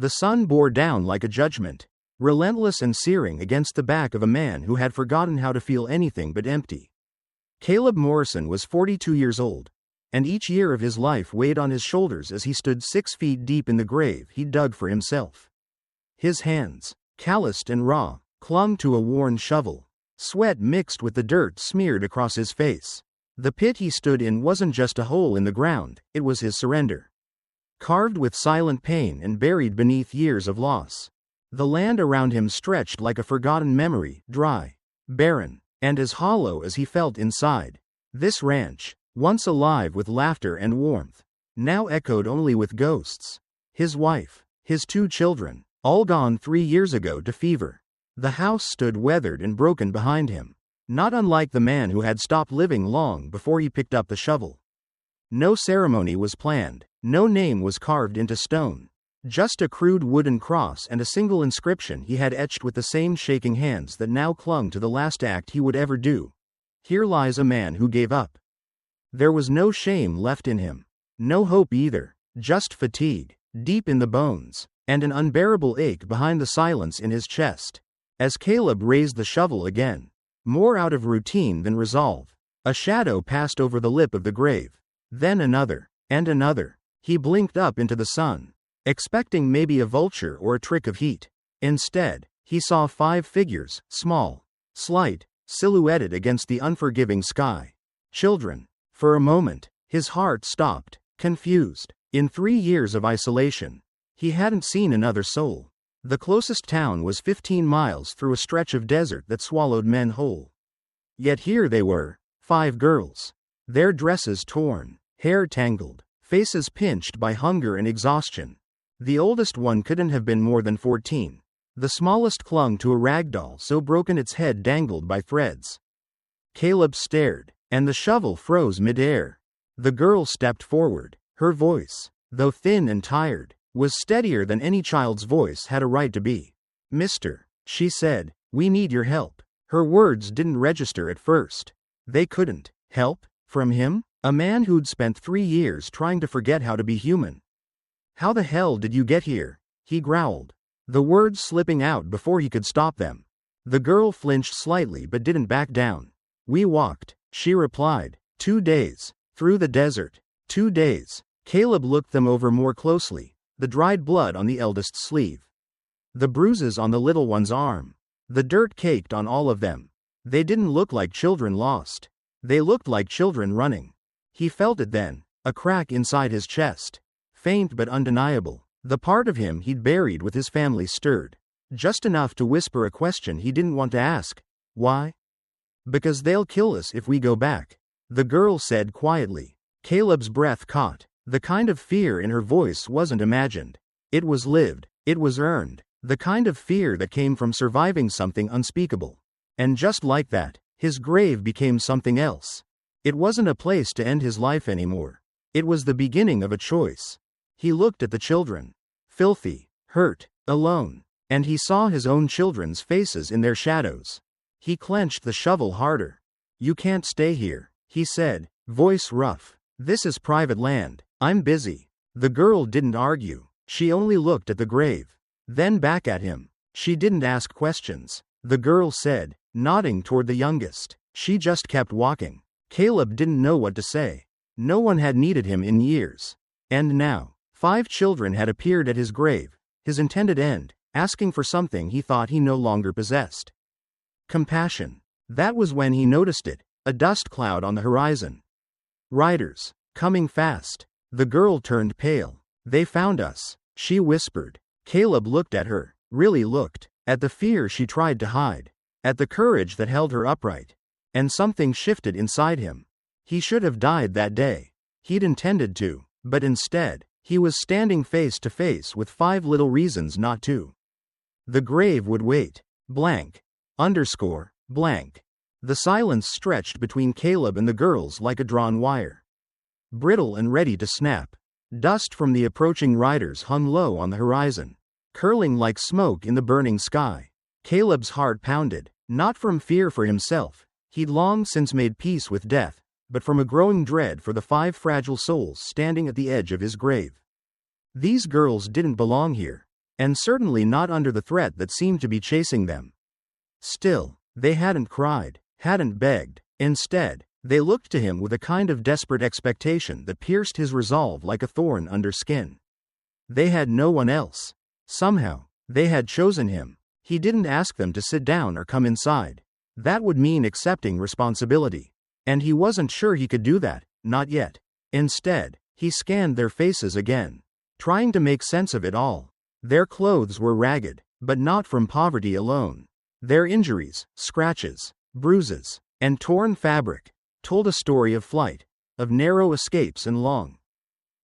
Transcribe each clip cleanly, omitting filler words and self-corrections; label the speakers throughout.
Speaker 1: The sun bore down like a judgment, relentless and searing against the back of a man who had forgotten how to feel anything but empty. Caleb Morrison was 42 years old, and each year of his life weighed on his shoulders as he stood 6 feet deep in the grave he dug for himself. His hands, calloused and raw, clung to a worn shovel. Sweat mixed with the dirt smeared across his face. The pit he stood in wasn't just a hole in the ground, it was his surrender. Carved with silent pain and buried beneath years of loss. The land around him stretched like a forgotten memory, dry, barren, and as hollow as he felt inside. This ranch, once alive with laughter and warmth, now echoed only with ghosts. His wife, his 2 children, all gone 3 years ago to fever. The house stood weathered and broken behind him, not unlike the man who had stopped living long before he picked up the shovel. No ceremony was planned, no name was carved into stone. Just a crude wooden cross and a single inscription he had etched with the same shaking hands that now clung to the last act he would ever do. Here lies a man who gave up. There was no shame left in him. No hope either, just fatigue, deep in the bones, and an unbearable ache behind the silence in his chest. As Caleb raised the shovel again, more out of routine than resolve, a shadow passed over the lip of the grave. Then another, and another. He blinked up into the sun, expecting maybe a vulture or a trick of heat. Instead, he saw 5 figures, small, slight, silhouetted against the unforgiving sky. Children. For a moment, his heart stopped, confused. In 3 years of isolation, he hadn't seen another soul. The closest town was 15 miles through a stretch of desert that swallowed men whole. Yet here they were, 5 girls. Their dresses torn, hair tangled, faces pinched by hunger and exhaustion. The oldest one couldn't have been more than 14. The smallest clung to a rag doll so broken its head dangled by threads. Caleb stared, and the shovel froze mid-air. The girl stepped forward. Her voice, though thin and tired, was steadier than any child's voice had a right to be. "Mister," she said, "we need your help." Her words didn't register at first. They couldn't. Help? From him? A man who'd spent 3 years trying to forget how to be human. "How the hell did you get here?" he growled, the words slipping out before he could stop them. The girl flinched slightly but didn't back down. "We walked," she replied. 2 days. Through the desert. 2 days. Caleb looked them over more closely, the dried blood on the eldest's sleeve. The bruises on the little one's arm. The dirt caked on all of them. They didn't look like children lost. They looked like children running. He felt it then, a crack inside his chest. Faint but undeniable. The part of him he'd buried with his family stirred. Just enough to whisper a question he didn't want to ask. "Why?" "Because they'll kill us if we go back," the girl said quietly. Caleb's breath caught. The kind of fear in her voice wasn't imagined. It was lived. It was earned. The kind of fear that came from surviving something unspeakable. And just like that, his grave became something else. It wasn't a place to end his life anymore. It was the beginning of a choice. He looked at the children. Filthy, hurt, alone. And he saw his own children's faces in their shadows. He clenched the shovel harder. "You can't stay here," he said, voice rough. "This is private land. I'm busy." The girl didn't argue. She only looked at the grave. Then back at him. She didn't ask questions. The girl said, nodding toward the youngest. She just kept walking. Caleb didn't know what to say. No one had needed him in years. And now, 5 children had appeared at his grave, his intended end, asking for something he thought he no longer possessed. Compassion. That was when he noticed it, a dust cloud on the horizon. "Riders. Coming fast." The girl turned pale. "They found us," she whispered. Caleb looked at her, really looked, at the fear she tried to hide, at the courage that held her upright. And something shifted inside him. He should have died that day. He'd intended to, but instead, he was standing face to face with 5 little reasons not to. The grave would wait. Blank. Blank. The silence stretched between Caleb and the girls like a drawn wire. Brittle and ready to snap. Dust from the approaching riders hung low on the horizon, curling like smoke in the burning sky. Caleb's heart pounded, not from fear for himself. He'd long since made peace with death, but from a growing dread for the 5 fragile souls standing at the edge of his grave. These girls didn't belong here. and certainly not under the threat that seemed to be chasing them. Still, they hadn't cried, hadn't begged. Instead, they looked to him with a kind of desperate expectation that pierced his resolve like a thorn under skin. They had no one else. Somehow, they had chosen him. He didn't ask them to sit down or come inside. That would mean accepting responsibility. And he wasn't sure he could do that, not yet. Instead, he scanned their faces again, trying to make sense of it all. Their clothes were ragged, but not from poverty alone. Their injuries, scratches, bruises, and torn fabric told a story of flight, of narrow escapes and long,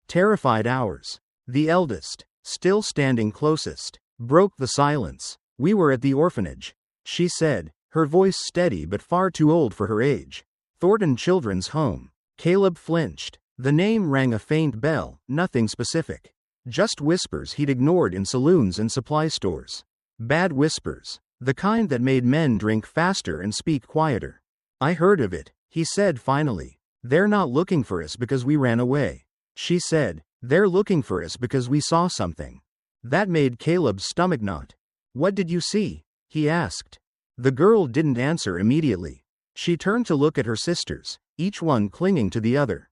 Speaker 1: terrified hours. The eldest, still standing closest, broke the silence. "We were at the orphanage," she said, her voice steady but far too old for her age. "Thornton Children's Home." Caleb flinched. The name rang a faint bell, nothing specific. Just whispers he'd ignored in saloons and supply stores. Bad whispers. The kind that made men drink faster and speak quieter. "I heard of it," he said finally. "They're not looking for us because we ran away," she said. "They're looking for us because we saw something." That made Caleb's stomach knot. "What did you see?" he asked. The girl didn't answer immediately. She turned to look at her sisters, each one clinging to the other.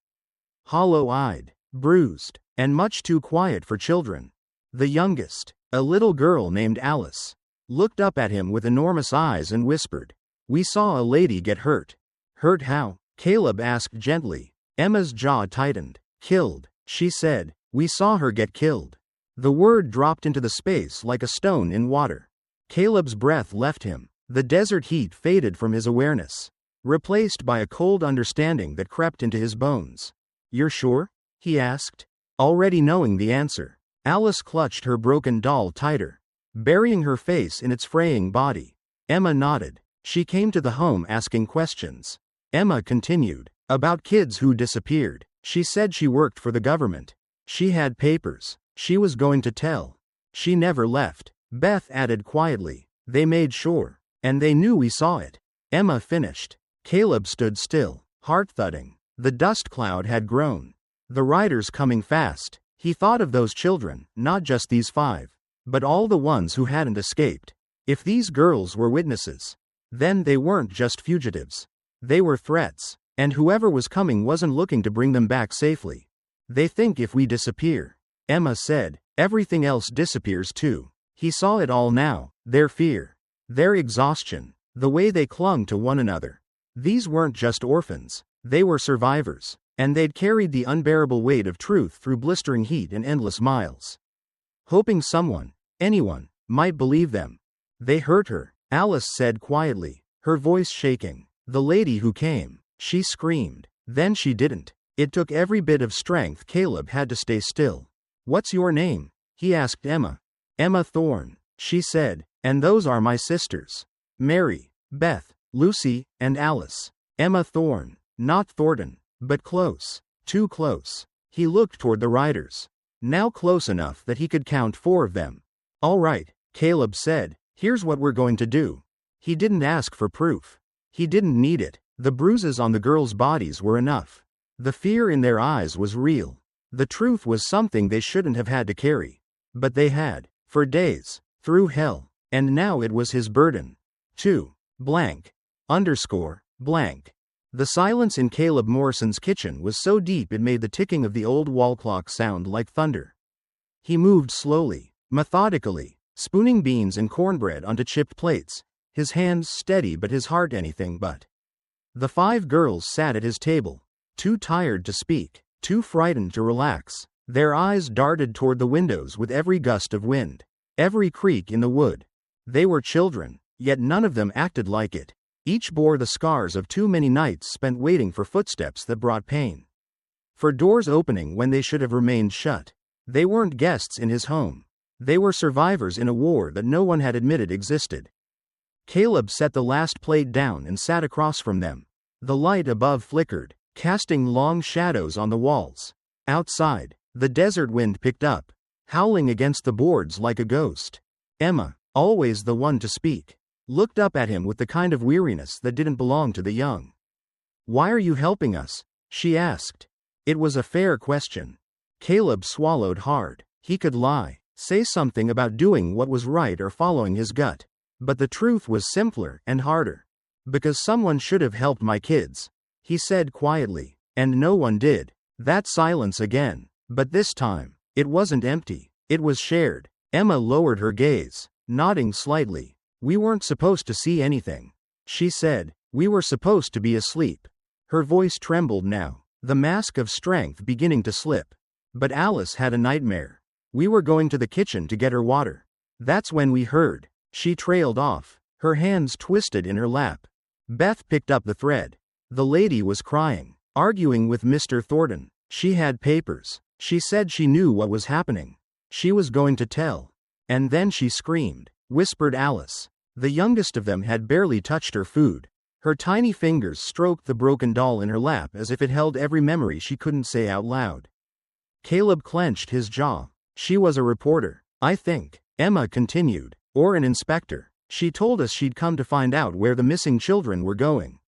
Speaker 1: Hollow-eyed, bruised, and much too quiet for children. The youngest, a little girl named Alice, looked up at him with enormous eyes and whispered, "We saw a lady get hurt." "Hurt how?" Caleb asked gently. Emma's jaw tightened. "Killed," she said. "We saw her get killed." The word dropped into the space like a stone in water. Caleb's breath left him. The desert heat faded from his awareness, replaced by a cold understanding that crept into his bones. "You're sure?" he asked, already knowing the answer. Alice clutched her broken doll tighter, burying her face in its fraying body. Emma nodded. "She came to the home asking questions." Emma continued. "About kids who disappeared. She said she worked for the government. She had papers. She was going to tell. She never left." Beth added quietly. "They made sure. And they knew we saw it." Emma finished. Caleb stood still, heart thudding. The dust cloud had grown. The riders coming fast. He thought of those children, not just these 5, but all the ones who hadn't escaped. If these girls were witnesses, then they weren't just fugitives. They were threats, and whoever was coming wasn't looking to bring them back safely. "They think if we disappear," Emma said, "everything else disappears too." He saw it all now, their fear, their exhaustion, the way they clung to one another. These weren't just orphans, they were survivors, and they'd carried the unbearable weight of truth through blistering heat and endless miles, hoping someone, anyone, might believe them. "They hurt her," Alice said quietly, her voice shaking. "The lady who came," she screamed. Then she didn't. It took every bit of strength Caleb had to stay still. "What's your name?" he asked Emma. "Emma Thorne," she said, "and those are my sisters. Mary, Beth, Lucy, and Alice." Emma Thorne, not Thornton, but close, too close. He looked toward the riders, now close enough that he could count 4 of them. "All right," Caleb said, "here's what we're going to do." He didn't ask for proof. He didn't need it. The bruises on the girls' bodies were enough. The fear in their eyes was real. The truth was something they shouldn't have had to carry. But they had, for days, through hell, and now it was his burden. Blank. The silence in Caleb Morrison's kitchen was so deep it made the ticking of the old wall clock sound like thunder. He moved slowly, methodically, spooning beans and cornbread onto chipped plates, his hands steady but his heart anything but. The 5 girls sat at his table, too tired to speak, too frightened to relax. Their eyes darted toward the windows with every gust of wind, every creak in the wood. They were children, yet none of them acted like it. Each bore the scars of too many nights spent waiting for footsteps that brought pain, for doors opening when they should have remained shut. They weren't guests in his home. They were survivors in a war that no one had admitted existed. Caleb set the last plate down and sat across from them. The light above flickered, casting long shadows on the walls. Outside, the desert wind picked up, howling against the boards like a ghost. Emma, always the one to speak, looked up at him with the kind of weariness that didn't belong to the young. "Why are you helping us?" she asked. It was a fair question. Caleb swallowed hard. He could lie, say something about doing what was right or following his gut. But the truth was simpler and harder. Because someone should have helped my kids, he said quietly, and no one did. That silence again. But this time, it wasn't empty. It was shared. Emma lowered her gaze, nodding slightly. We weren't supposed to see anything, she said. We were supposed to be asleep. Her voice trembled now, the mask of strength beginning to slip. But Alice had a nightmare. We were going to the kitchen to get her water. That's when we heard. She trailed off, her hands twisted in her lap. Beth picked up the thread. The lady was crying, arguing with Mr. Thornton. She had papers. She said she knew what was happening. She was going to tell. And then she screamed, whispered Alice. The youngest of them had barely touched her food. Her tiny fingers stroked the broken doll in her lap as if it held every memory she couldn't say out loud. Caleb clenched his jaw. She was a reporter, I think, Emma continued, or an inspector. She told us she'd come to find out where the missing children were going.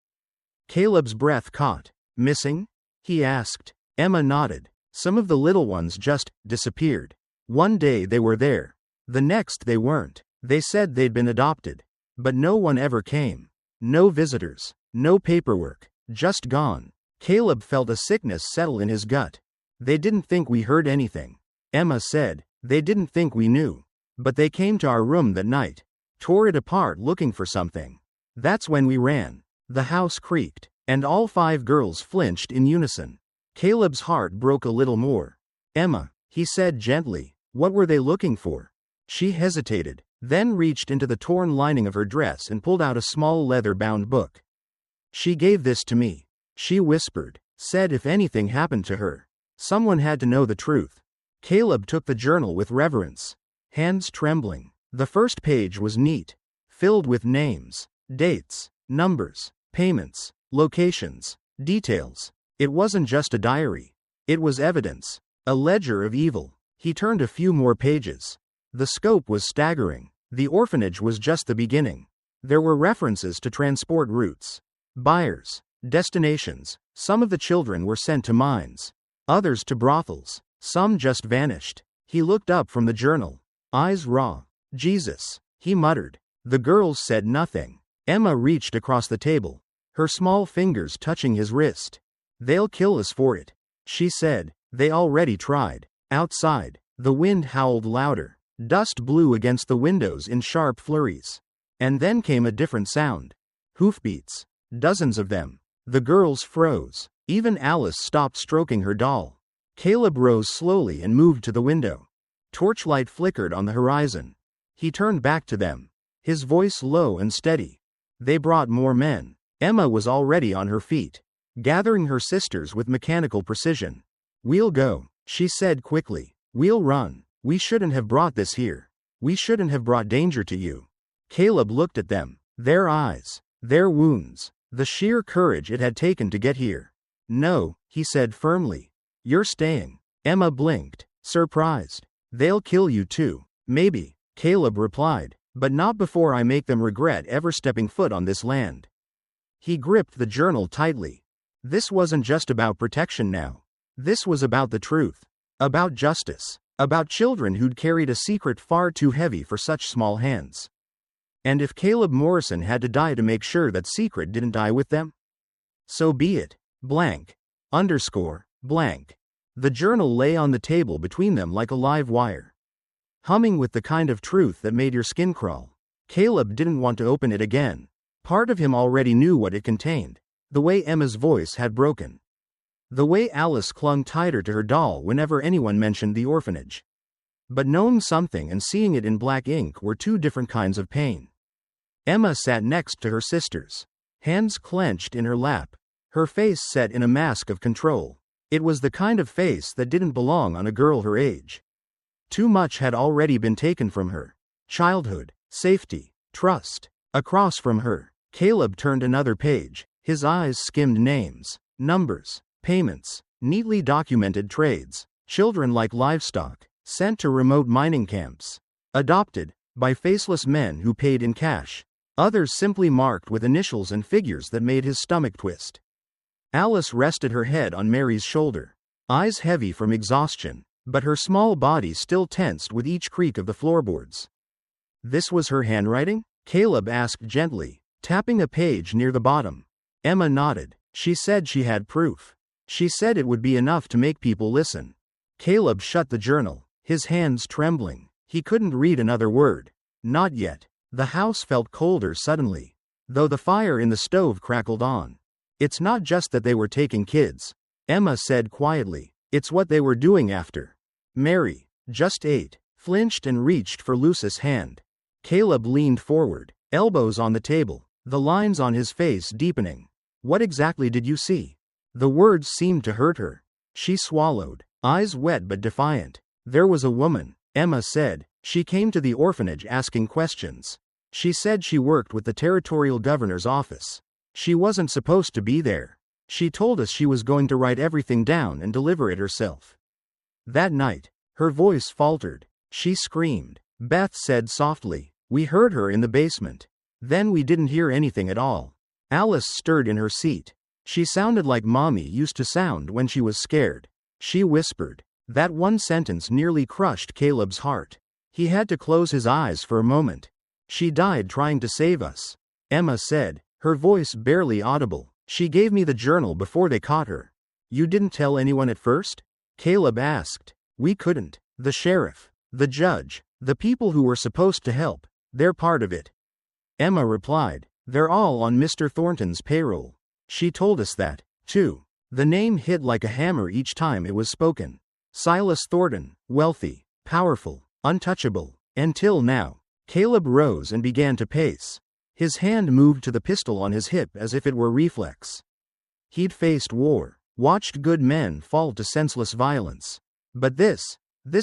Speaker 1: Caleb's breath caught. Missing? He asked. Emma nodded. Some of the little ones just disappeared. One day they were there. The next they weren't. They said they'd been adopted. But no one ever came. No visitors. No paperwork. Just gone. Caleb felt a sickness settle in his gut. They didn't think we heard anything, Emma said. They didn't think we knew. But they came to our room that night. Tore it apart looking for something. That's when we ran. The house creaked, and all 5 girls flinched in unison. Caleb's heart broke a little more. Emma, he said gently, what were they looking for? She hesitated, then reached into the torn lining of her dress and pulled out a small leather-bound book. She gave this to me, she whispered, said if anything happened to her, someone had to know the truth. Caleb took the journal with reverence, hands trembling. The first page was neat, filled with names, dates, numbers, payments, locations, details. It wasn't just a diary. It was evidence, a ledger of evil. He turned a few more pages. The scope was staggering. The orphanage was just the beginning. There were references to transport routes, buyers, destinations. Some of the children were sent to mines, others to brothels. Some just vanished. He looked up from the journal, eyes raw. Jesus, he muttered. The girls said nothing. Emma reached across the table, her small fingers touching his wrist. They'll kill us for it, she said. They already tried. Outside, the wind howled louder. Dust blew against the windows in sharp flurries. And then came a different sound. Hoofbeats. Dozens of them. The girls froze. Even Alice stopped stroking her doll. Caleb rose slowly and moved to the window. Torchlight flickered on the horizon. He turned back to them, his voice low and steady. They brought more men. Emma was already on her feet, gathering her sisters with mechanical precision. We'll go, she said quickly. We'll run. We shouldn't have brought this here. We shouldn't have brought danger to you. Caleb looked at them, their eyes, their wounds, the sheer courage it had taken to get here. No, he said firmly. You're staying. Emma blinked, surprised. They'll kill you too. Maybe, Caleb replied, but not before I make them regret ever stepping foot on this land. He gripped the journal tightly. This wasn't just about protection now. This was about the truth. About justice. About children who'd carried a secret far too heavy for such small hands. And if Caleb Morrison had to die to make sure that secret didn't die with them, so be it. Blank. Blank. The journal lay on the table between them like a live wire, humming with the kind of truth that made your skin crawl. Caleb didn't want to open it again. Part of him already knew what it contained. The way Emma's voice had broken. The way Alice clung tighter to her doll whenever anyone mentioned the orphanage. But knowing something and seeing it in black ink were 2 different kinds of pain. Emma sat next to her sisters, hands clenched in her lap, her face set in a mask of control. It was the kind of face that didn't belong on a girl her age. Too much had already been taken from her. Childhood, safety, trust. Across from her, Caleb turned another page. His eyes skimmed names, numbers, payments, neatly documented trades. Children like livestock, sent to remote mining camps. Adopted, by faceless men who paid in cash. Others simply marked with initials and figures that made his stomach twist. Alice rested her head on Mary's shoulder, eyes heavy from exhaustion. but her small body still tensed with each creak of the floorboards. This was her handwriting? Caleb asked gently, tapping a page near the bottom. Emma nodded. She said she had proof. She said it would be enough to make people listen. Caleb shut the journal, his hands trembling. He couldn't read another word. Not yet. The house felt colder suddenly, though the fire in the stove crackled on. It's not just that they were taking kids, Emma said quietly. It's what they were doing after. Mary, just 8, flinched and reached for Lucy's hand. Caleb leaned forward, elbows on the table, the lines on his face deepening. What exactly did you see? The words seemed to hurt her. She swallowed, eyes wet but defiant. There was a woman, Emma said. She came to the orphanage asking questions. She said she worked with the territorial governor's office. She wasn't supposed to be there. She told us she was going to write everything down and deliver it herself. That night, her voice faltered. She screamed. Beth said softly, "We heard her in the basement. Then we didn't hear anything at all." Alice stirred in her seat. She sounded like Mommy used to sound when she was scared. She whispered. That one sentence nearly crushed Caleb's heart. He had to close his eyes for a moment. "She died trying to save us," Emma said, her voice barely audible. "She gave me the journal before they caught her." "You didn't tell anyone at first?" Caleb asked. "We couldn't. The sheriff, the judge, the people who were supposed to help, they're part of it," Emma replied. "They're all on Mr. Thornton's payroll. She told us that, too." The name hit like a hammer each time it was spoken. Silas Thornton, wealthy, powerful, untouchable, until now. Caleb rose and began to pace. His hand moved to the pistol on his hip as if it were reflex. He'd faced war, watched good men fall to senseless violence. But this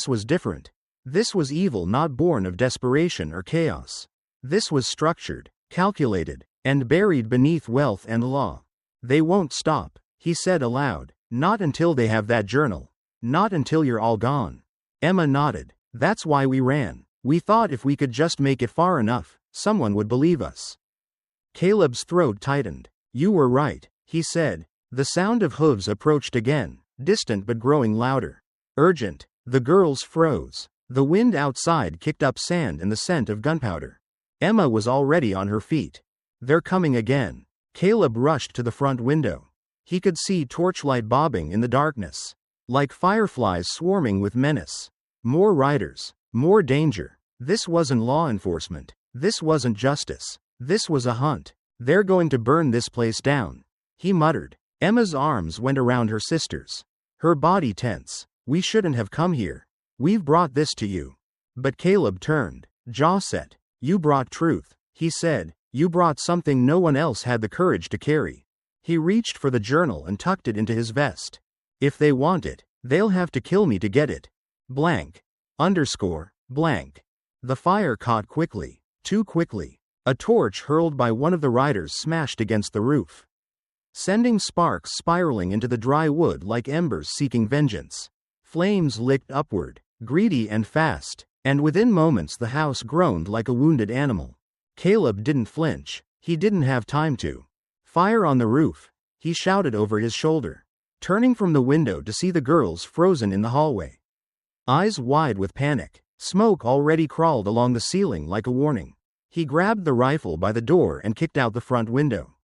Speaker 1: was different. This was evil not born of desperation or chaos. This was structured, calculated, and buried beneath wealth and law. "They won't stop," he said aloud. "Not until they have that journal. Not until you're all gone." Emma nodded. "That's why we ran. We thought if we could just make it far enough, someone would believe us." Caleb's throat tightened. "You were right," he said. The sound of hooves approached again, distant but growing louder. Urgent. The girls froze. The wind outside kicked up sand and the scent of gunpowder. Emma was already on her feet. "They're coming again." Caleb rushed to the front window. He could see torchlight bobbing in the darkness, like fireflies swarming with menace. More riders. More danger. This wasn't law enforcement. This wasn't justice. This was a hunt. "They're going to burn this place down," he muttered. Emma's arms went around her sister's, her body tense. "We shouldn't have come here. We've brought this to you." But Caleb turned, jaw set. "You brought truth," he said. "You brought something no one else had the courage to carry." He reached for the journal and tucked it into his vest. "If they want it, they'll have to kill me to get it. Blank. Underscore. Blank." The fire caught quickly. Too quickly. A torch hurled by one of the riders smashed against the roof, sending sparks spiraling into the dry wood like embers seeking vengeance. Flames licked upward, greedy and fast, and within moments the house groaned like a wounded animal. Caleb didn't flinch. He didn't have time to. "Fire on the roof," he shouted over his shoulder, turning from the window to see the girls frozen in the hallway, eyes wide with panic. Smoke already crawled along the ceiling like a warning. He grabbed the rifle by the door and kicked out the front window,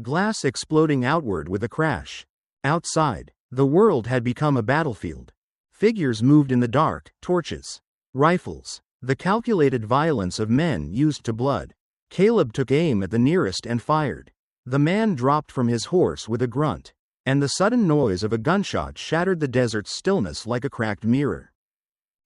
Speaker 1: glass exploding outward with a crash. Outside, the world had become a battlefield. Figures moved in the dark, torches, rifles, the calculated violence of men used to blood. Caleb took aim at the nearest and fired. The man dropped from his horse with a grunt, and the sudden noise of a gunshot shattered the desert's stillness like a cracked mirror.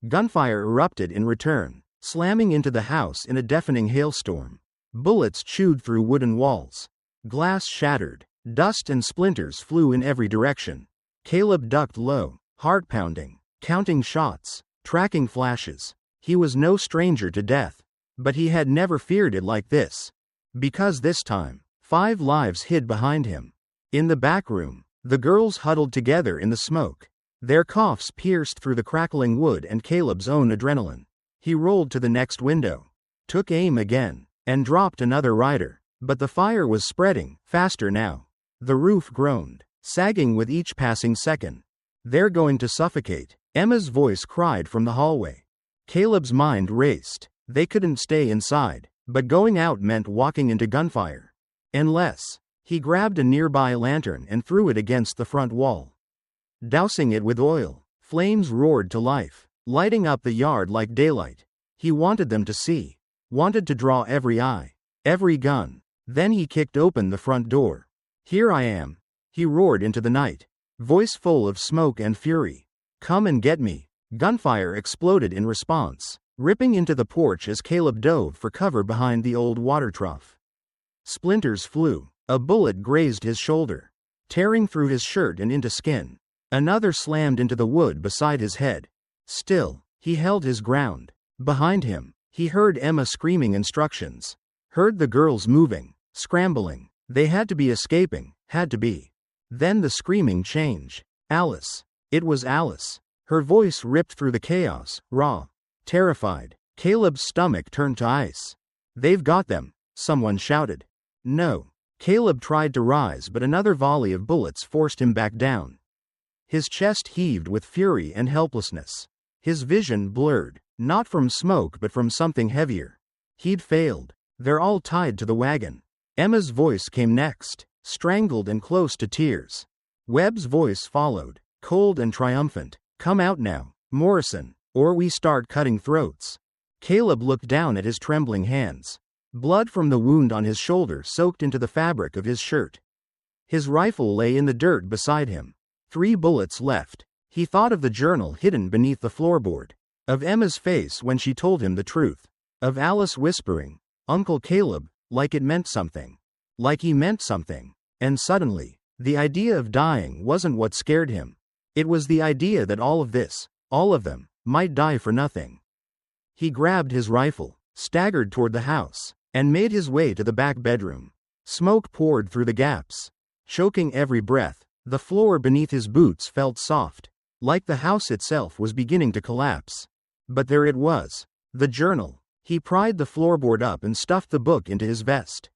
Speaker 1: Gunfire erupted in return, slamming into the house in a deafening hailstorm. Bullets chewed through wooden walls. Glass shattered. Dust and splinters flew in every direction. Caleb ducked low, heart pounding, counting shots, tracking flashes. He was no stranger to death, but he had never feared it like this. Because this time, 5 lives hid behind him. In the back room, the girls huddled together in the smoke. Their coughs pierced through the crackling wood and Caleb's own adrenaline. He rolled to the next window, took aim again, and dropped another rider. But the fire was spreading, faster now. The roof groaned, sagging with each passing second. "They're going to suffocate," Emma's voice cried from the hallway. Caleb's mind raced. They couldn't stay inside, but going out meant walking into gunfire. Unless. He grabbed a nearby lantern and threw it against the front wall. Dousing it with oil, flames roared to life, lighting up the yard like daylight. He wanted them to see. Wanted to draw every eye. Every gun. Then he kicked open the front door. "Here I am," he roared into the night, voice full of smoke and fury. "Come and get me." Gunfire exploded in response, ripping into the porch as Caleb dove for cover behind the old water trough. Splinters flew. A bullet grazed his shoulder, tearing through his shirt and into skin. Another slammed into the wood beside his head. Still, he held his ground. Behind him, he heard Emma screaming instructions. Heard the girls moving, scrambling. They had to be escaping, had to be. Then the screaming changed. Alice. It was Alice. Her voice ripped through the chaos, raw, terrified. Caleb's stomach turned to ice. "They've got them," someone shouted. No. Caleb tried to rise, but another volley of bullets forced him back down. His chest heaved with fury and helplessness. His vision blurred, not from smoke but from something heavier. He'd failed. "They're all tied to the wagon." Emma's voice came next, strangled and close to tears. Webb's voice followed, cold and triumphant. "Come out now, Morrison, or we start cutting throats." Caleb looked down at his trembling hands. Blood from the wound on his shoulder soaked into the fabric of his shirt. His rifle lay in the dirt beside him. 3 bullets left. He thought of the journal hidden beneath the floorboard. Of Emma's face when she told him the truth. Of Alice whispering, "Uncle Caleb," like it meant something. Like he meant something. And suddenly, the idea of dying wasn't what scared him. It was the idea that all of this, all of them, might die for nothing. He grabbed his rifle, staggered toward the house, and made his way to the back bedroom. Smoke poured through the gaps, choking every breath. The floor beneath his boots felt soft, like the house itself was beginning to collapse. But there it was, the journal. He pried the floorboard up and stuffed the book into his vest.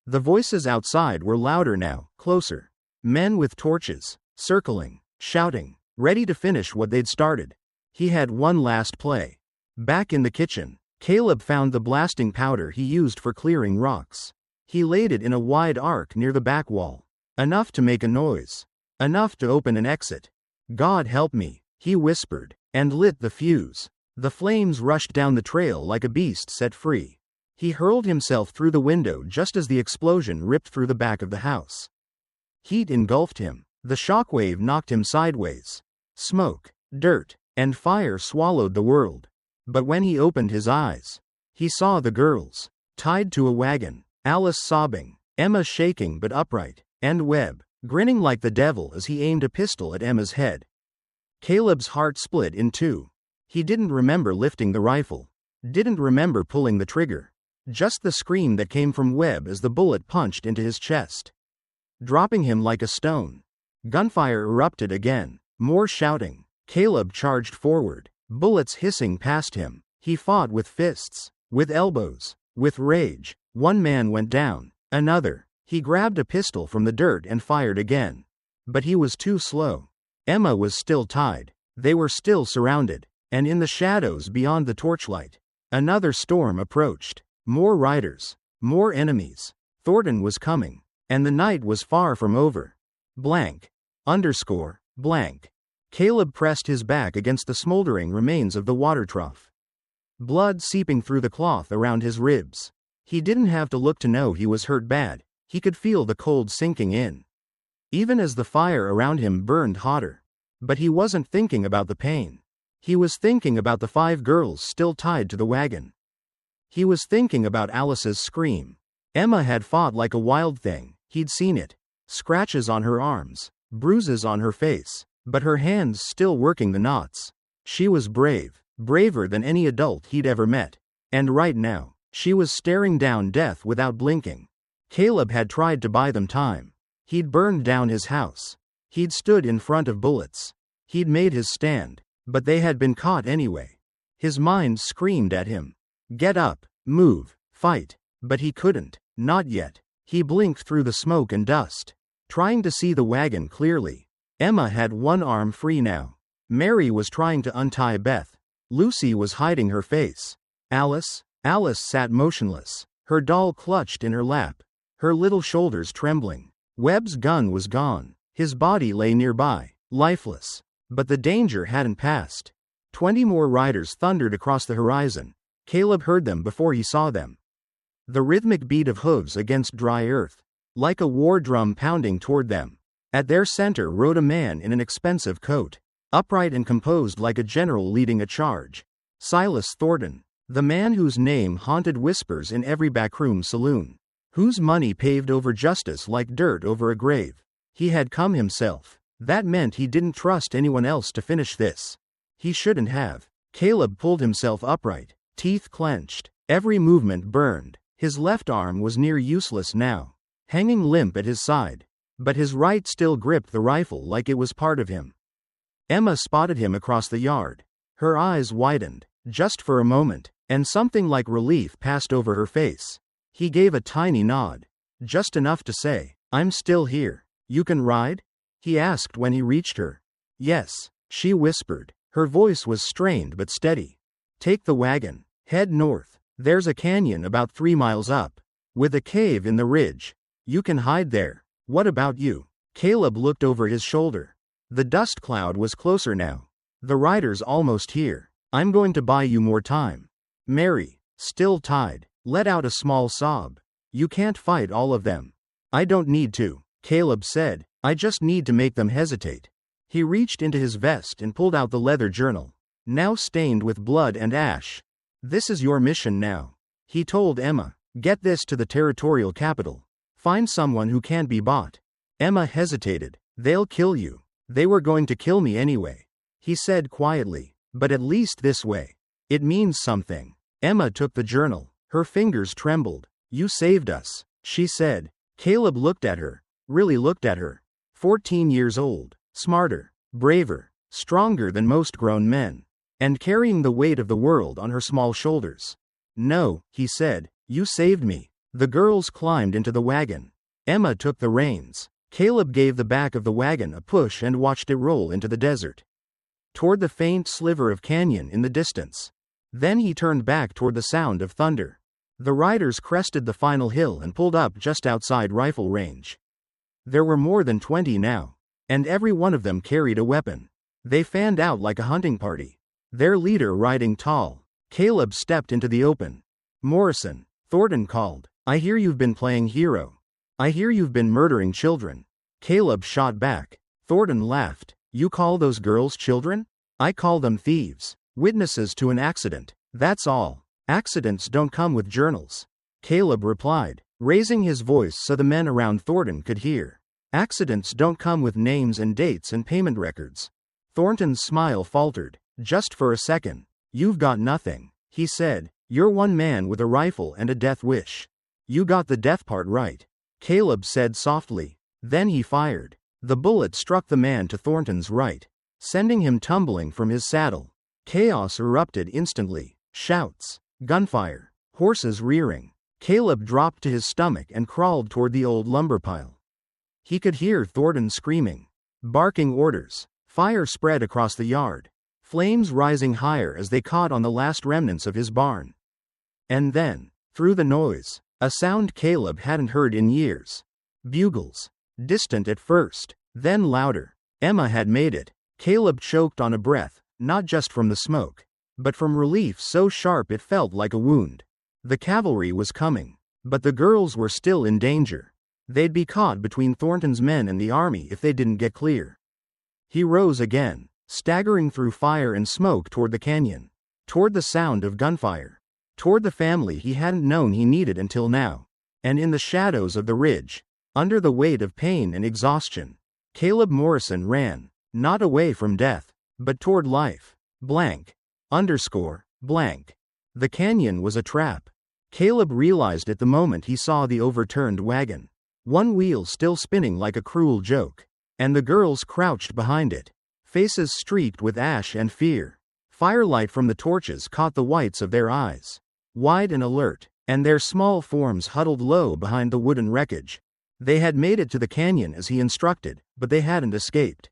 Speaker 1: The voices outside were louder now, closer. Men with torches, circling, shouting, ready to finish what they'd started. He had one last play. Back in the kitchen, Caleb found the blasting powder he used for clearing rocks. He laid it in a wide arc near the back wall. Enough to make a noise. Enough to open an exit. "God help me," he whispered, and lit the fuse. The flames rushed down the trail like a beast set free. He hurled himself through the window just as the explosion ripped through the back of the house. Heat engulfed him. The shockwave knocked him sideways. Smoke, dirt, and fire swallowed the world. But when he opened his eyes, he saw the girls, tied to a wagon, Alice sobbing, Emma shaking but upright, and Webb, grinning like the devil as he aimed a pistol at Emma's head. Caleb's heart split in two. He didn't remember lifting the rifle. Didn't remember pulling the trigger. Just the scream that came from Webb as the bullet punched into his chest, dropping him like a stone. Gunfire erupted again. More shouting. Caleb charged forward, bullets hissing past him. He fought with fists, with elbows, with rage. One man went down. Another. He grabbed a pistol from the dirt and fired again. But he was too slow. Emma was still tied. They were still surrounded. And in the shadows beyond the torchlight, another storm approached. More riders. More enemies. Thornton was coming. And the night was far from over. Blank. Blank. Caleb pressed his back against the smoldering remains of the water trough. Blood seeping through the cloth around his ribs. He didn't have to look to know he was hurt bad. He could feel the cold sinking in, even as the fire around him burned hotter. But he wasn't thinking about the pain. He was thinking about the 5 girls still tied to the wagon. He was thinking about Alice's scream. Emma had fought like a wild thing. He'd seen it. Scratches on her arms, bruises on her face, but her hands still working the knots. She was brave, braver than any adult he'd ever met. And right now, she was staring down death without blinking. Caleb had tried to buy them time. He'd burned down his house. He'd stood in front of bullets. He'd made his stand, but they had been caught anyway. His mind screamed at him. Get up, move, fight. But he couldn't, not yet. He blinked through the smoke and dust, trying to see the wagon clearly. Emma had one arm free now. Mary was trying to untie Beth. Lucy was hiding her face. Alice sat motionless, her doll clutched in her lap, her little shoulders trembling. Webb's gun was gone. His body lay nearby, lifeless. But the danger hadn't passed. 20 more riders thundered across the horizon. Caleb heard them before he saw them. The rhythmic beat of hooves against dry earth, like a war drum pounding toward them. At their center rode a man in an expensive coat, upright and composed like a general leading a charge. Silas Thornton, the man whose name haunted whispers in every backroom saloon, whose money paved over justice like dirt over a grave. He had come himself. That meant he didn't trust anyone else to finish this. He shouldn't have. Caleb pulled himself upright, teeth clenched, every movement burned. His left arm was near useless now, hanging limp at his side, but his right still gripped the rifle like it was part of him. Emma spotted him across the yard. Her eyes widened, just for a moment, and something like relief passed over her face. He gave a tiny nod, just enough to say, "I'm still here. You can ride?" he asked when he reached her. "Yes," she whispered. Her voice was strained but steady. "Take the wagon. Head north. There's a canyon about 3 miles up, with a cave in the ridge. You can hide there. What about you?" Caleb looked over his shoulder. The dust cloud was closer now. "The rider's almost here. I'm going to buy you more time." Mary, still tied, let out a small sob. "You can't fight all of them." "I don't need to," Caleb said. "I just need to make them hesitate." He reached into his vest and pulled out the leather journal, now stained with blood and ash. "This is your mission now," he told Emma. "Get this to the territorial capital. Find someone who can't be bought." Emma hesitated. "They'll kill you." "They were going to kill me anyway," he said quietly, "but at least this way. It means something." Emma took the journal. Her fingers trembled. "You saved us," she said. Caleb looked at her, really looked at her. 14 years old, smarter, braver, stronger than most grown men, and carrying the weight of the world on her small shoulders. "No," he said, "you saved me." The girls climbed into the wagon. Emma took the reins. Caleb gave the back of the wagon a push and watched it roll into the desert, toward the faint sliver of canyon in the distance. Then he turned back toward the sound of thunder. The riders crested the final hill and pulled up just outside rifle range. There were more than 20 now, and every one of them carried a weapon. They fanned out like a hunting party, their leader riding tall. Caleb stepped into the open. "Morrison," Thornton called, "I hear you've been playing hero. I hear you've been murdering children." Caleb shot back. Thornton laughed. "You call those girls children? I call them thieves. Witnesses to an accident. That's all. Accidents don't come with journals." Caleb replied, raising his voice so the men around Thornton could hear. "Accidents don't come with names and dates and payment records." Thornton's smile faltered, just for a second. "You've got nothing," he said. "You're one man with a rifle and a death wish. You got the death part right," Caleb said softly. Then he fired. The bullet struck the man to Thornton's right, sending him tumbling from his saddle. Chaos erupted instantly. Shouts, gunfire, horses rearing. Caleb dropped to his stomach and crawled toward the old lumber pile. He could hear Thornton screaming, barking orders. Fire spread across the yard, flames rising higher as they caught on the last remnants of his barn. And then, through the noise, a sound Caleb hadn't heard in years. Bugles. Distant at first, then louder. Emma had made it. Caleb choked on a breath, not just from the smoke, but from relief so sharp it felt like a wound. The cavalry was coming, but the girls were still in danger. They'd be caught between Thornton's men and the army if they didn't get clear. He rose again, staggering through fire and smoke toward the canyon, toward the sound of gunfire, toward the family he hadn't known he needed until now. And in the shadows of the ridge, under the weight of pain and exhaustion, Caleb Morrison ran, not away from death, but toward life. Blank. Blank. The canyon was a trap. Caleb realized it the moment he saw the overturned wagon, one wheel still spinning like a cruel joke, and the girls crouched behind it, faces streaked with ash and fear. Firelight from the torches caught the whites of their eyes, wide and alert, and their small forms huddled low behind the wooden wreckage. They had made it to the canyon as he instructed, but they hadn't escaped.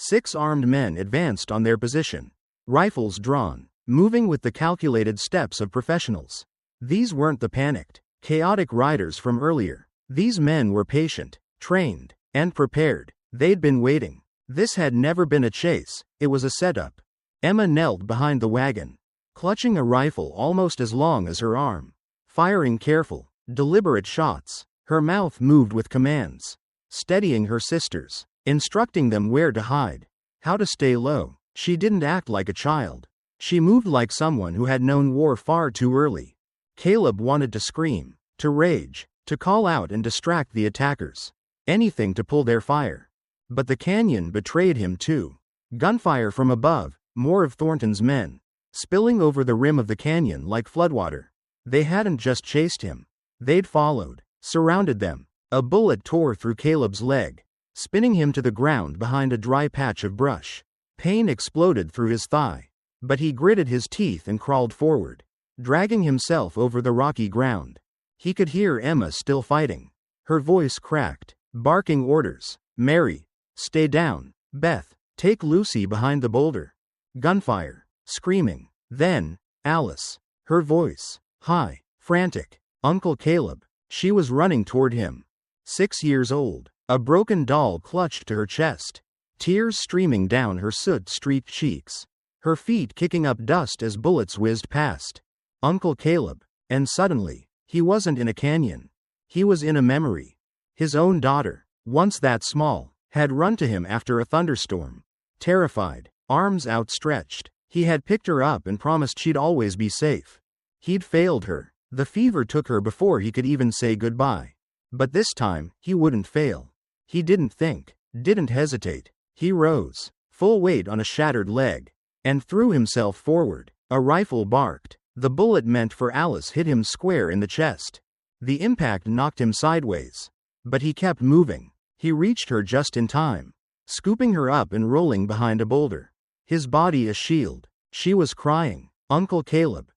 Speaker 1: 6 armed men advanced on their position, rifles drawn, moving with the calculated steps of professionals. These weren't the panicked, chaotic riders from earlier. These men were patient, trained, and prepared. They'd been waiting. This had never been a chase, it was a setup. Emma knelt behind the wagon, clutching a rifle almost as long as her arm, firing careful, deliberate shots. Her mouth moved with commands, steadying her sisters, instructing them where to hide, how to stay low. She didn't act like a child. She moved like someone who had known war far too early. Caleb wanted to scream, to rage, to call out and distract the attackers. Anything to pull their fire. But the canyon betrayed him too. Gunfire from above, more of Thornton's men, spilling over the rim of the canyon like floodwater. They hadn't just chased him. They'd followed, surrounded them. A bullet tore through Caleb's leg, spinning him to the ground behind a dry patch of brush. Pain exploded through his thigh, but he gritted his teeth and crawled forward, dragging himself over the rocky ground. He could hear Emma still fighting. Her voice cracked, barking orders. Mary, stay down. Beth, take Lucy behind the boulder. Gunfire, screaming. Then, Alice. Her voice, high, frantic. Uncle Caleb. She was running toward him. 6 years old, a broken doll clutched to her chest, tears streaming down her soot-streaked cheeks, her feet kicking up dust as bullets whizzed past. Uncle Caleb. And suddenly, he wasn't in a canyon. He was in a memory. His own daughter, once that small, had run to him after a thunderstorm. Terrified, arms outstretched, he had picked her up and promised she'd always be safe. He'd failed her. The fever took her before he could even say goodbye. But this time, he wouldn't fail. He didn't think, didn't hesitate. He rose, full weight on a shattered leg, and threw himself forward. A rifle barked. The bullet meant for Alice hit him square in the chest. The impact knocked him sideways. But he kept moving. He reached her just in time, scooping her up and rolling behind a boulder, his body a shield. She was crying. Uncle Caleb,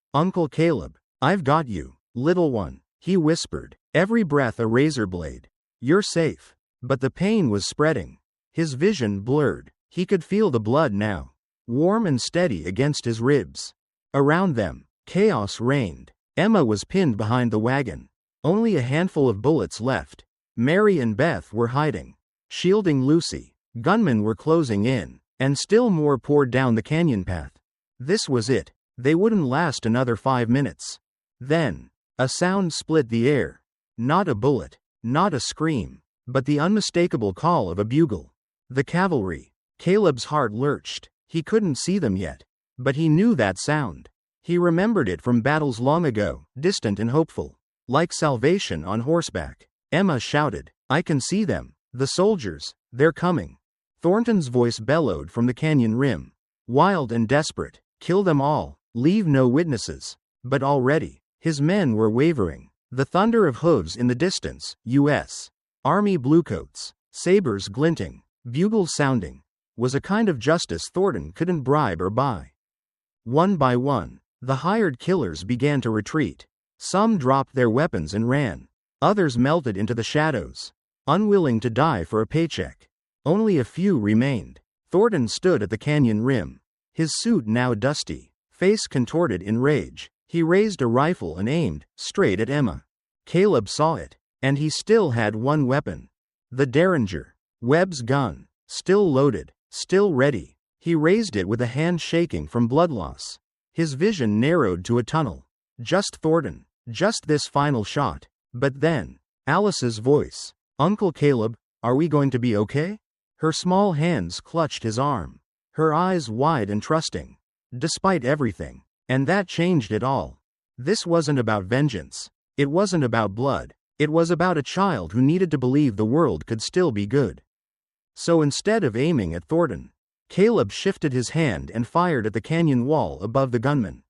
Speaker 1: I've got you, little one, he whispered, every breath a razor blade. You're safe. But the pain was spreading. His vision blurred. He could feel the blood now, warm and steady against his ribs. Around them, chaos reigned. Emma was pinned behind the wagon. Only a handful of bullets left. Mary and Beth were hiding, shielding Lucy. Gunmen were closing in, and still more poured down the canyon path. This was it. They wouldn't last another 5 minutes. Then, a sound split the air. Not a bullet, not a scream, but the unmistakable call of a bugle. The cavalry. Caleb's heart lurched. He couldn't see them yet, but he knew that sound. He remembered it from battles long ago, distant and hopeful, like salvation on horseback. Emma shouted, I can see them. The soldiers, they're coming. Thornton's voice bellowed from the canyon rim. Wild and desperate. Kill them all. Leave no witnesses. But already, his men were wavering. The thunder of hooves in the distance, U.S. Army bluecoats, sabers glinting, bugles sounding, was a kind of justice Thornton couldn't bribe or buy. One by one, the hired killers began to retreat. Some dropped their weapons and ran. Others melted into the shadows, unwilling to die for a paycheck. Only a few remained. Thornton stood at the canyon rim, his suit now dusty, face contorted in rage. He raised a rifle and aimed, straight at Emma. Caleb saw it, and he still had one weapon. The Derringer, Webb's gun, still loaded, still ready. He raised it with a hand shaking from blood loss. His vision narrowed to a tunnel. Just Thornton, just this final shot. But then, Alice's voice. Uncle Caleb, are we going to be okay? Her small hands clutched his arm, her eyes wide and trusting. Despite everything. And that changed it all. This wasn't about vengeance. It wasn't about blood. It was about a child who needed to believe the world could still be good. So instead of aiming at Thornton, Caleb shifted his hand and fired at the canyon wall above the gunman.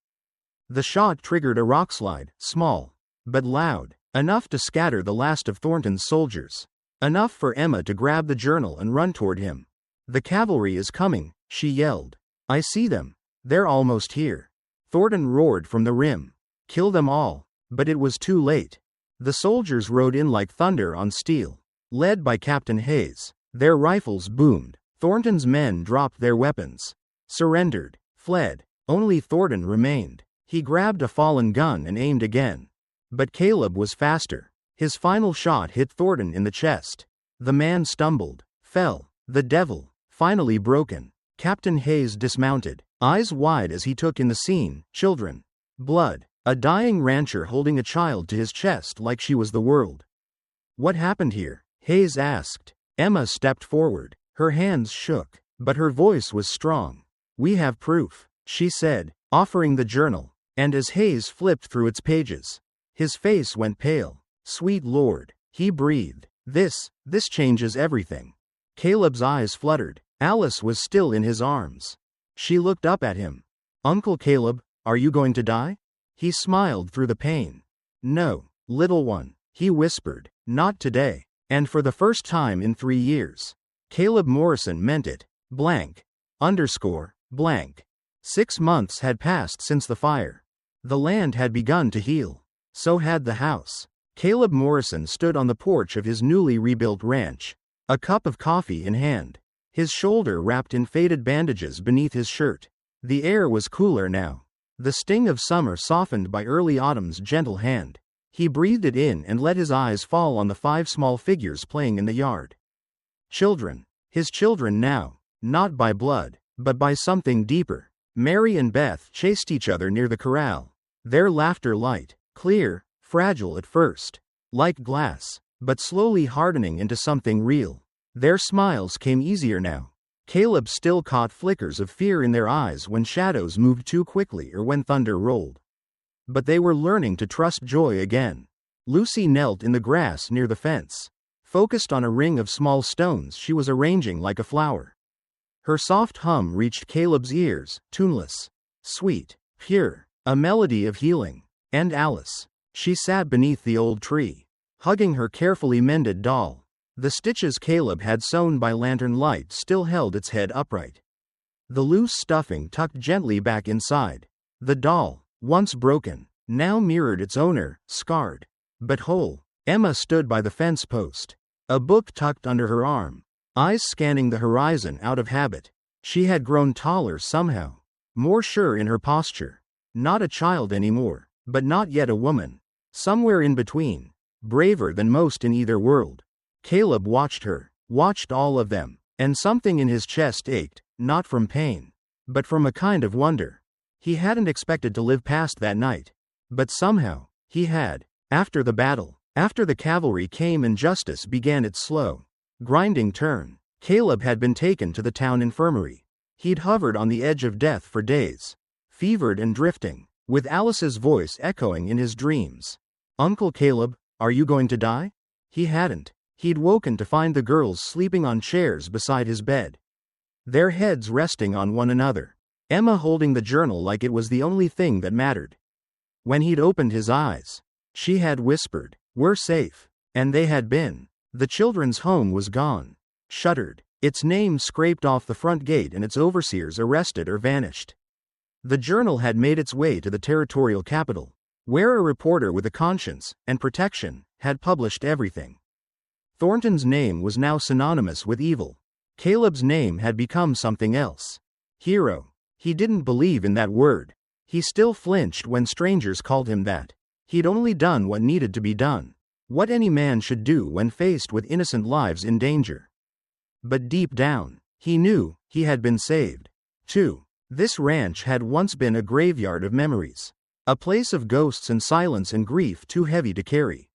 Speaker 1: The shot triggered a rockslide, small, but loud, enough to scatter the last of Thornton's soldiers. Enough for Emma to grab the journal and run toward him. The cavalry is coming, she yelled. I see them. They're almost here. Thornton roared from the rim. Kill them all. But it was too late. The soldiers rode in like thunder on steel, led by Captain Hayes. Their rifles boomed. Thornton's men dropped their weapons, surrendered, fled. Only Thornton remained. He grabbed a fallen gun and aimed again. But Caleb was faster. His final shot hit Thornton in the chest. The man stumbled, fell. The devil, finally broken. Captain Hayes dismounted, eyes wide as he took in the scene. Children. Blood. A dying rancher holding a child to his chest like she was the world. What happened here? Hayes asked. Emma stepped forward. Her hands shook, but her voice was strong. We have proof, she said, offering the journal. And as Hayes flipped through its pages, his face went pale. Sweet Lord, he breathed. This changes everything. Caleb's eyes fluttered. Alice was still in his arms. She looked up at him. Uncle Caleb, are you going to die? He smiled through the pain. No, little one, he whispered, not today. And for the first time in 3 years. Caleb Morrison meant it. Blank. Blank. 6 months had passed since the fire. The land had begun to heal. So had the house. Caleb Morrison stood on the porch of his newly rebuilt ranch, a cup of coffee in hand, his shoulder wrapped in faded bandages beneath his shirt. The air was cooler now, the sting of summer softened by early autumn's gentle hand. He breathed it in and let his eyes fall on the 5 small figures playing in the yard. Children. His children now, not by blood, but by something deeper. Mary and Beth chased each other near the corral, their laughter light, clear, fragile at first, like glass, but slowly hardening into something real. Their smiles came easier now. Caleb still caught flickers of fear in their eyes when shadows moved too quickly or when thunder rolled. But they were learning to trust joy again. Lucy knelt in the grass near the fence, focused on a ring of small stones she was arranging like a flower. Her soft hum reached Caleb's ears, tuneless, sweet, pure, a melody of healing. And Alice. She sat beneath the old tree, hugging her carefully mended doll. The stitches Caleb had sewn by lantern light still held its head upright. The loose stuffing tucked gently back inside. The doll, once broken, now mirrored its owner, scarred, but whole. Emma stood by the fence post, a book tucked under her arm, eyes scanning the horizon out of habit. She had grown taller somehow, more sure in her posture. Not a child anymore, but not yet a woman. Somewhere in between, braver than most in either world. Caleb watched her, watched all of them, and something in his chest ached, not from pain, but from a kind of wonder. He hadn't expected to live past that night, but somehow, he had. After the battle, after the cavalry came and justice began its slow, grinding turn, Caleb had been taken to the town infirmary. He'd hovered on the edge of death for days, fevered and drifting, with Alice's voice echoing in his dreams. Uncle Caleb, are you going to die? He hadn't. He'd woken to find the girls sleeping on chairs beside his bed, their heads resting on one another, Emma holding the journal like it was the only thing that mattered. When he'd opened his eyes, she had whispered, "We're safe." And they had been. The children's home was gone, shuttered, its name scraped off the front gate and its overseers arrested or vanished. The journal had made its way to the territorial capital, where a reporter with a conscience and protection had published everything. Thornton's name was now synonymous with evil. Caleb's name had become something else. Hero. He didn't believe in that word. He still flinched when strangers called him that. He'd only done what needed to be done, what any man should do when faced with innocent lives in danger. But deep down, he knew he had been saved, too. This ranch had once been a graveyard of memories, a place of ghosts and silence and grief too heavy to carry.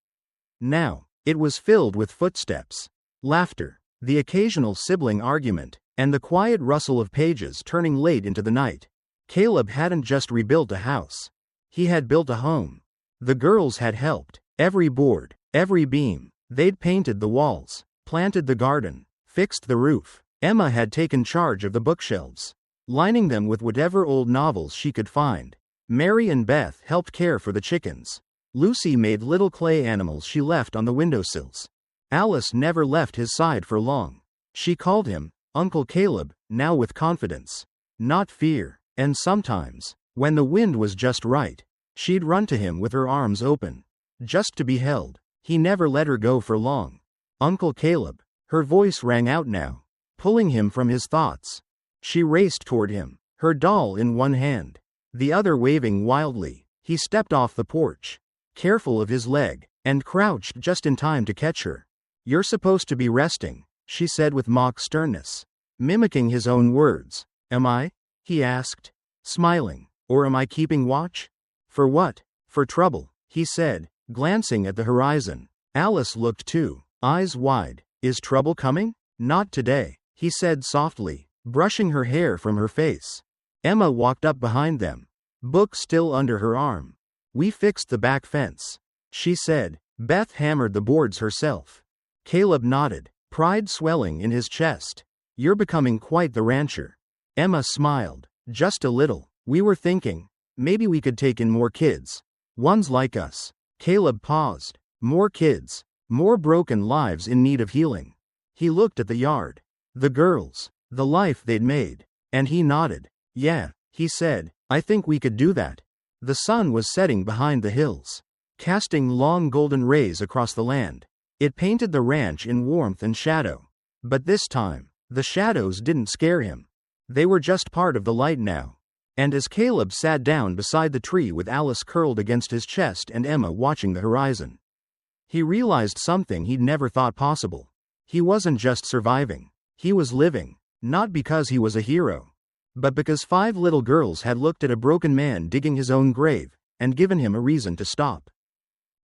Speaker 1: Now, it was filled with footsteps, laughter, the occasional sibling argument, and the quiet rustle of pages turning late into the night. Caleb hadn't just rebuilt a house. He had built a home. The girls had helped. Every board, every beam. They'd painted the walls, planted the garden, fixed the roof. Emma had taken charge of the bookshelves, lining them with whatever old novels she could find. Mary and Beth helped care for the chickens. Lucy made little clay animals she left on the windowsills. Alice never left his side for long. She called him Uncle Caleb, now with confidence, not fear. And sometimes, when the wind was just right, she'd run to him with her arms open, just to be held. He never let her go for long. Uncle Caleb. Her voice rang out now. pulling him from his thoughts. She raced toward him, her doll in one hand, the other waving wildly. He stepped off the porch, careful of his leg, and crouched just in time to catch her. "You're supposed to be resting," she said with mock sternness, mimicking his own words. "Am I?" he asked, smiling. "Or am I keeping watch?" "For what?" "For trouble," he said, glancing at the horizon. Alice looked too, eyes wide. "Is trouble coming?" "Not today," he said softly, brushing her hair from her face. Emma walked up behind them, book still under her arm. "We fixed the back fence," she said. Beth hammered the boards herself. Caleb nodded, pride swelling in his chest. "You're becoming quite the rancher." Emma smiled. "Just a little. We were thinking, maybe we could take in more kids. Ones like us." Caleb paused. More kids. More broken lives in need of healing. He looked at the yard. The girls. The life they'd made. And he nodded. "Yeah," he said, "I think we could do that." The sun was setting behind the hills, casting long golden rays across the land. It painted the ranch in warmth and shadow. But this time, the shadows didn't scare him. They were just part of the light now. And as Caleb sat down beside the tree with Alice curled against his chest and Emma watching the horizon, he realized something he'd never thought possible. He wasn't just surviving. He was living. Not because he was a hero, but because 5 little girls had looked at a broken man digging his own grave, and given him a reason to stop.